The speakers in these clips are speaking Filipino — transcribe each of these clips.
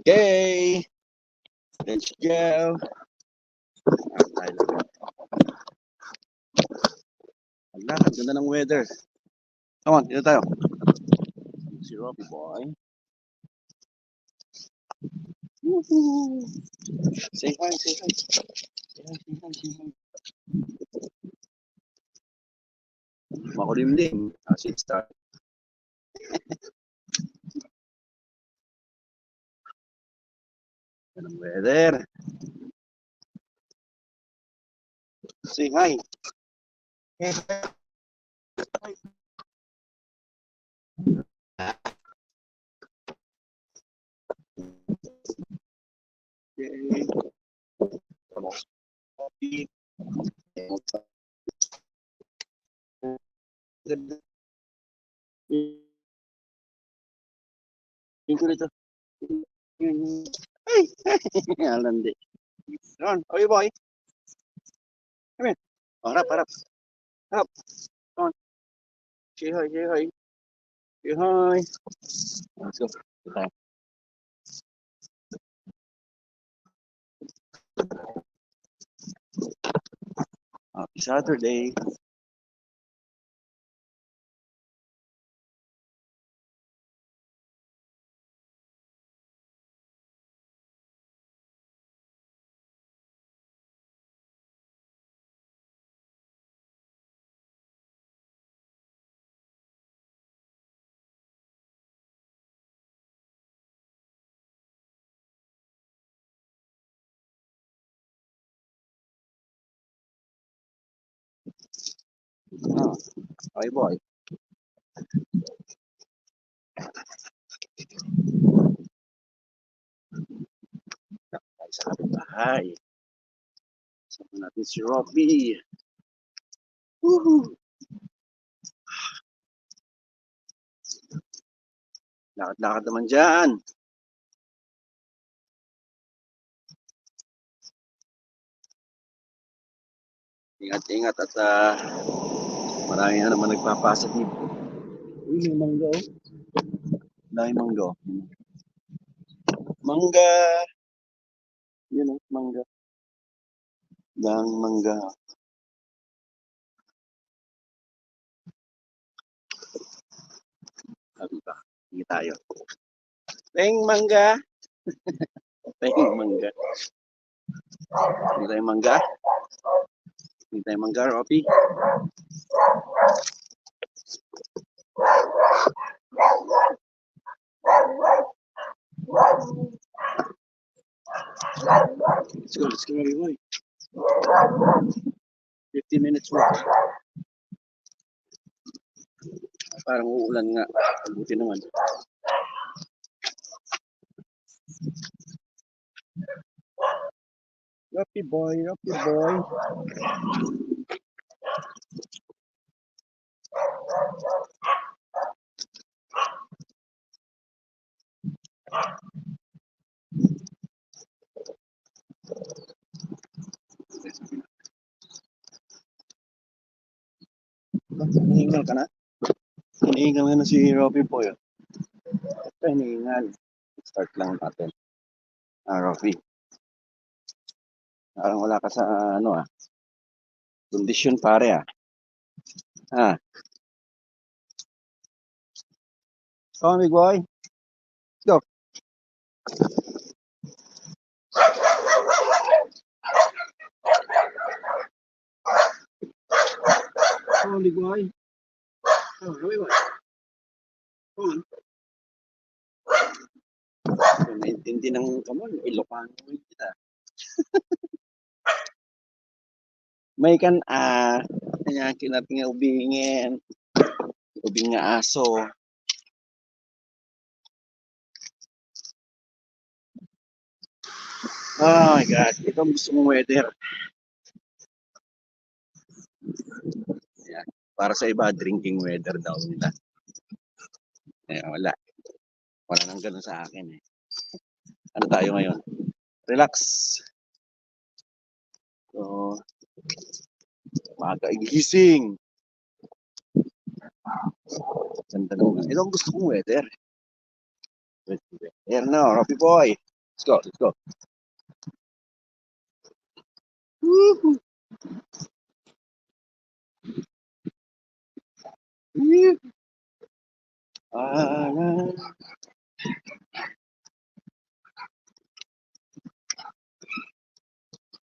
Okay, let's go. Ang ganda ng weather. Come on, dito tayo. Si Robbie boy. Woohoo! Say hi, say hi. Say hi, say hi, say hi. Makulimlim. As it start. Ganang weather. Say hi. Hey, hi. Okay. Coffee. Yung dito. Ay! Alandi. Ron, oy boy. Come here. Oh, harap, harap. Harap. Come on. Say hi, say hi. Say hi. Let's go. Okay. Happy Saturday. Oh, oy boy. Ay, sa kapitbahay. Sama natin si Robbie. Woohoo! Lakad-lakad naman dyan. Ingat-ingat at marami na naman nagpapasa dito. Uy, may mangga oh. Dahil mangga oh. Mangga! Yun oh, mangga. Dahang mangga. Sabi ba? Hindi tayo. Peng mangga! Peng mangga. Hindi tayo mangga. Hindi tayo mangga, Robbie. Let's go, Robbie boy. 15 minutes walk. Parang uulan nga. Mabuti naman. Robbie boy, Robbie boy. Hinihingal ka na? Hinihingal ka na si Robbie boy. Ito hinihingal. Start lang natin. Robbie. Parang wala ka sa ano kondisyon pare Ah. Come on, big boy. Let's go. Come on, big boy. Come on, big boy. Come on. Naintindi ng kamon, Ilocano kita. May kan kaya kinat nga ubingin. Ubing nga aso. Oh my God, ito ang gusto mong weather. Yan. Para sa iba, drinking weather daw nila. Wala. Wala nang ganun sa akin Ano tayo ngayon? Relax. So, maaga igising. Ganda naman. Ito ang gusto kong weather. Ayan na, Robbie boy. Let's go, let's go. Woohoo!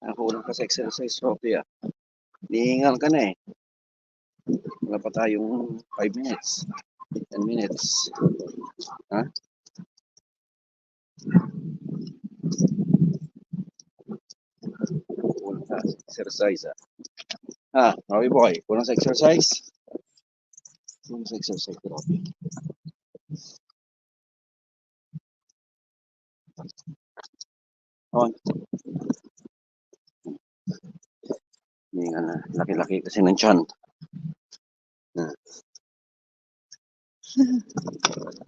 Nakulang ka sa exercise, Sophie, ah. Nihingal ka na eh. Wala pa tayong 5 minutes. 10 minutes. Ha? Kulang sa exercise, ah. Ah, Robbie boy, kulang sa exercise? Kulang sa exercise, Robbie. On. Hihingal na. Laki-laki kasi ng tiyan.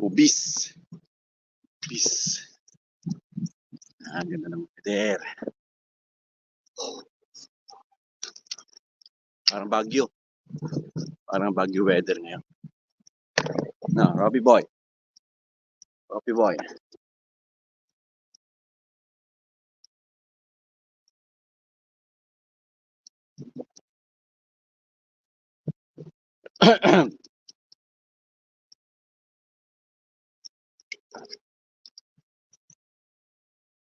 Ubis. Ubis. Ah, ganda ng weather. Parang Baguio. Parang Baguio weather ngayon. No, Robbie boy. Robbie boy.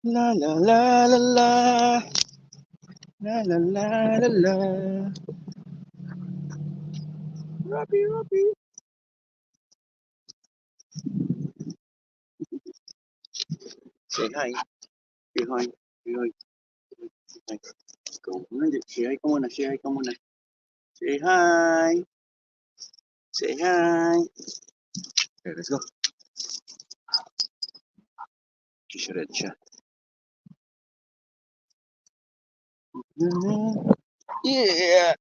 La la la la la. La la la la la. Robbie, Robbie. Say hi. Say hi. Say hi. Say hi. Go. Say hi ka muna. Say hi ka muna. Say hi. Say hi. Okay, let's go. Shred siya. Yeah.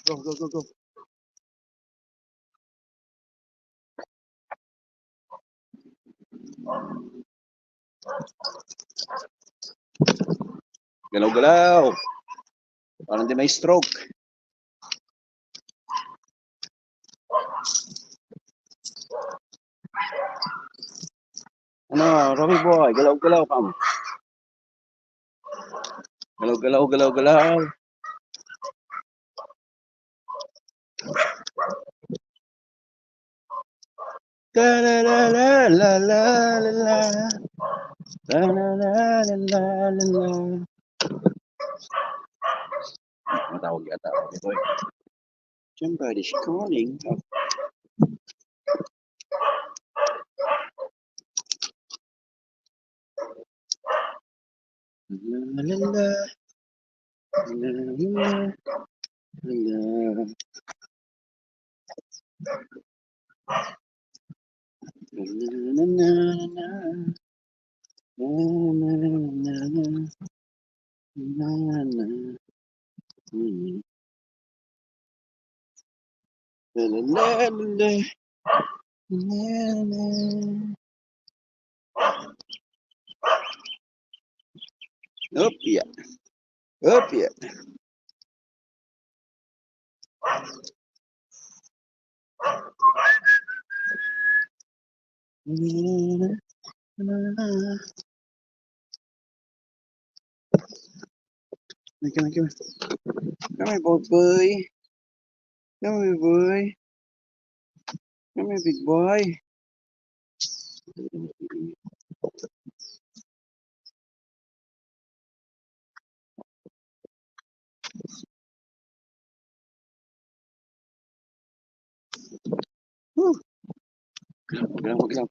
Go, go, go, go. Galaw-galaw. Parang di may stroke. Ano, Robbie boy, galaw-galaw ka mo. Galaw-galaw, galaw-galaw. La la la la la la la la. La la la la la la la. Matawag yata, Robbie boy. Somebody's calling. La la la. La la la. Na na na na na na na na. La la la la la. Up yeah. Up yeah. Come here, come here, boy. Come here, boy. Come here, big boy. Woo. Wag lang.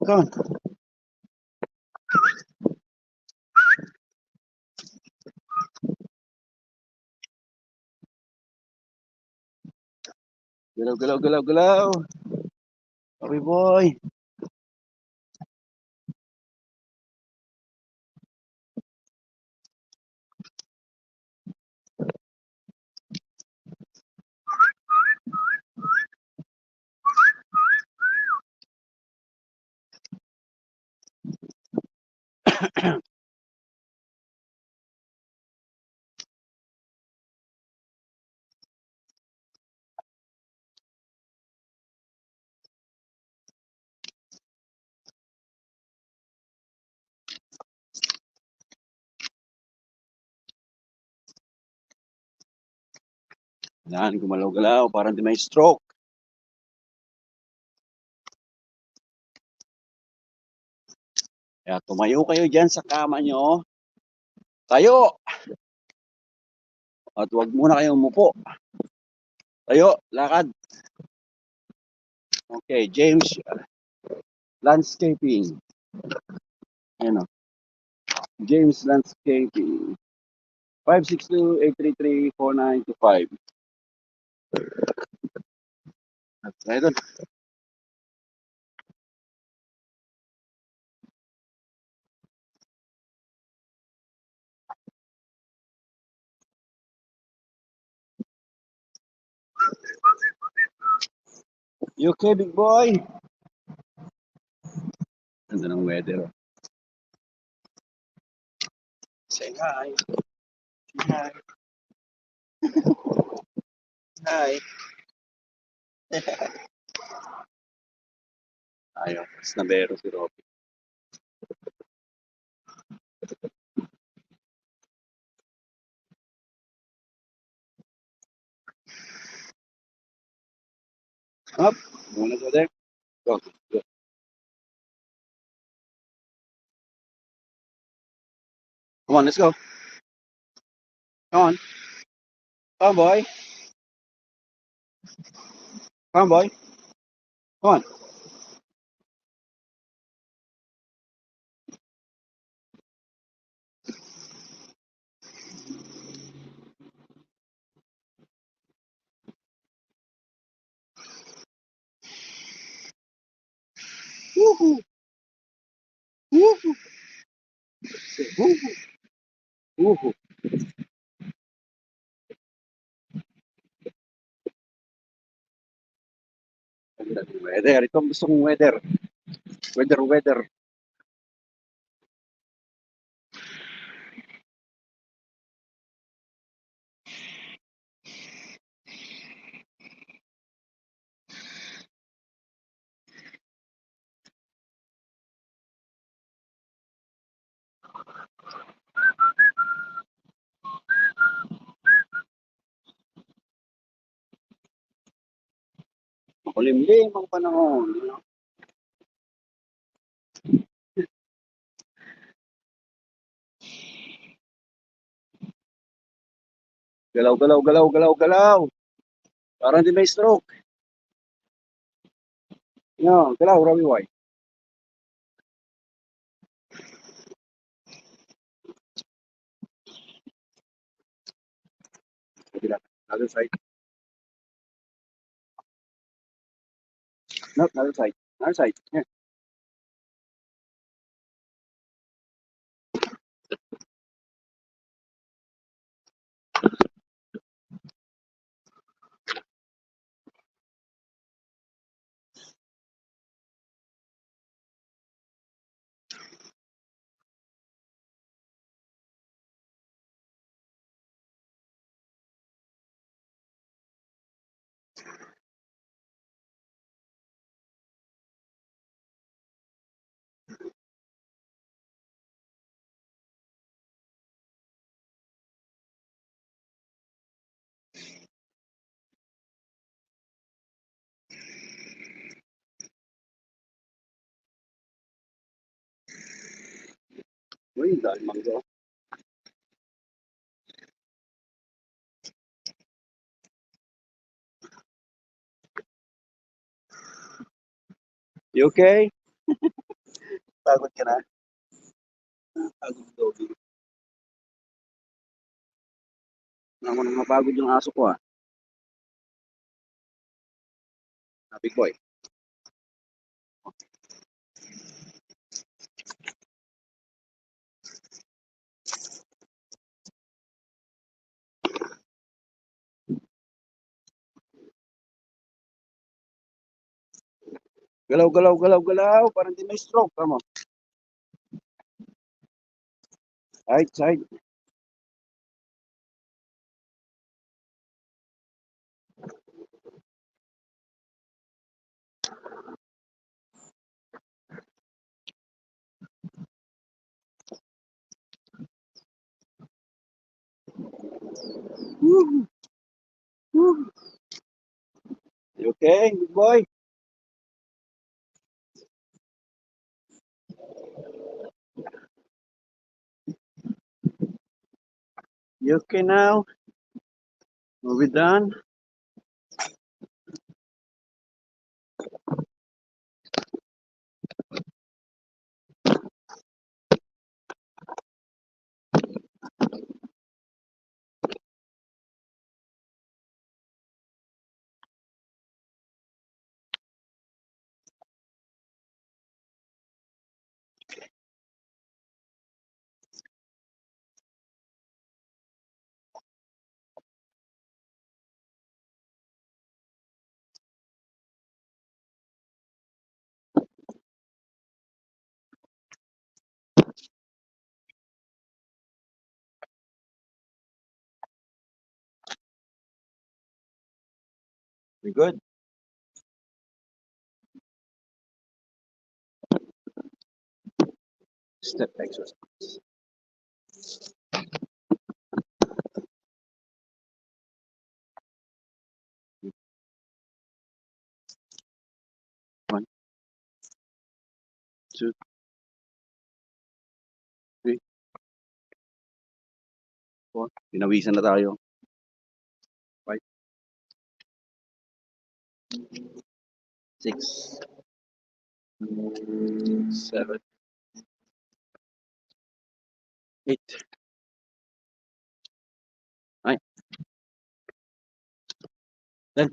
Come on. Galaw, galaw, galaw, galaw. Happy boy. Yan, gumalaw-galaw, parang di may stroke. Kaya tumayo kayo dyan sa kama nyo. Tayo! At huwag muna kayong umupo. Tayo, lakad. Okay, James Landscaping. Ayan o. James Landscaping. 562-833-4925. At ito. You okay, big boy? Ganda ng weather. Oh. Say hi. Say hi. Hi. Ayaw, snabero si Robby. Up. You wanna go there? Go. Go. Come on, let's go. Come on. Come on, boy. Come on, boy. Come on. Woohoo! Woohoo! Say woohoo! Woohoo! Ganda ng weather. Ito ang gusto kong weather. Weather, weather. Makulimlim ang panahon. Galaw, galaw, galaw, galaw, galaw. Parang di may stroke. No, galaw, Robbie White. Other side. No, other side. Other side. Here. Uy, dahil manggo. You okay? Pagod ka na? Pagod Dobby. Ako nang mapagod yung aso ko ah. Big boy. Galaw, galaw, galaw, galaw. Parang di may stroke. Tama. Side, side. Woohoo! Woo. You okay, good boy? You okay now? Are we done? We good? Step exercise. One, two, three, four. Pinawisan na tayo. Five, six, seven, eight, nine, 10,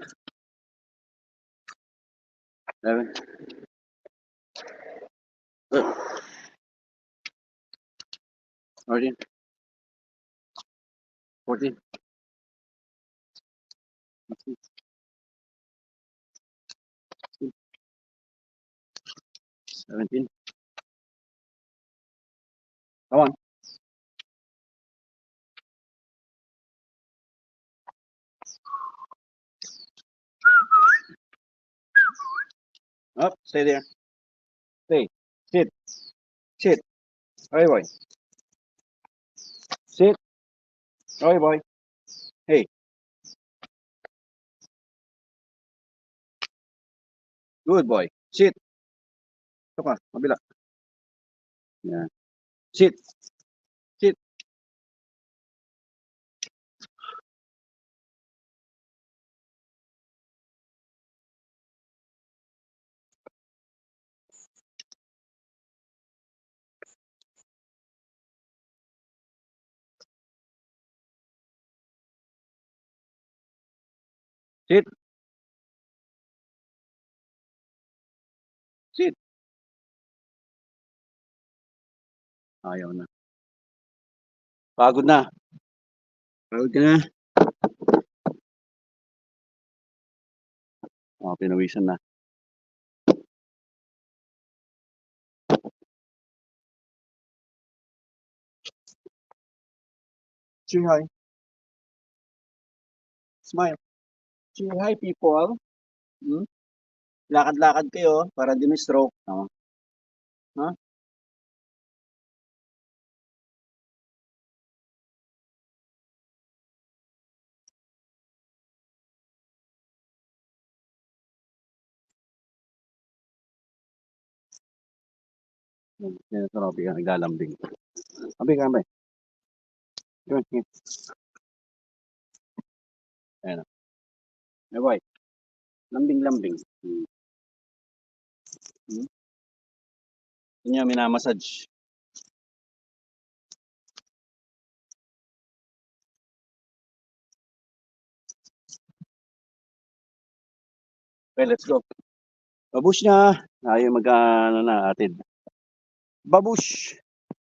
11, 12, 13, 14, 15, 16, 17. Come on. Up. Stay there. Stay. Sit. Sit. Hey, boy. Sit. Hey, boy. Hey. Good boy. Sit. Ito ka. Mabila. Yeah. Sit. Sit. Sit. Sit. Ayaw na. Pagod na. Pagod ka na. Oh, pinawisan na. Say hi. Smile. Say hi, people. Hmm? Lakad-lakad kayo para di may stroke. Oh. Ha? Yan, ito Robby, naglalambing. Ambing, ambing. Yun, yun. Ayan. May boy. Lambing-lambing. Hmm. Hmm? Yun niya, minamassage. Okay, let's go. Babush na. Ayaw mag, ano na, atid. Babush!